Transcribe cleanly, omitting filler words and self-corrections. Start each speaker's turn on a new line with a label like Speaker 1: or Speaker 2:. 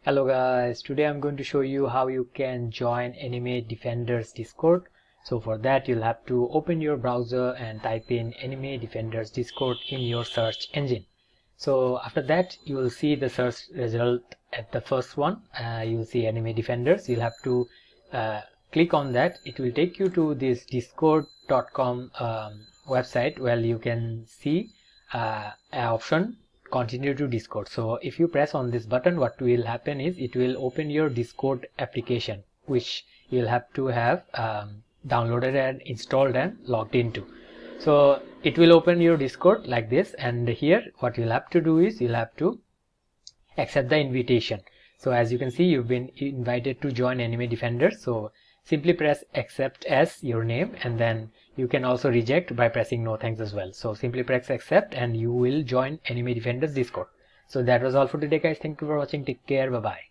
Speaker 1: Hello guys, today I'm going to show you how you can join Anime Defenders Discord. So for that you'll have to open your browser and type in Anime Defenders Discord in your search engine. So after that you will see the search result at the first one. You'll see Anime Defenders. You'll have to click on that. It will take you to this discord.com website where you can see an option continue to Discord. So if you press on this button, what will happen is it will open your Discord application, which you'll have to have downloaded and installed and logged into. So it will open your Discord like this, and here what you'll have to do is you'll have to accept the invitation. So as you can see, you've been invited to join Anime Defenders. So simply press accept as your name, and then you can also reject by pressing no thanks as well. So simply press accept and you will join Anime Defenders Discord. So that was all for today guys. Thank you for watching. Take care. Bye bye.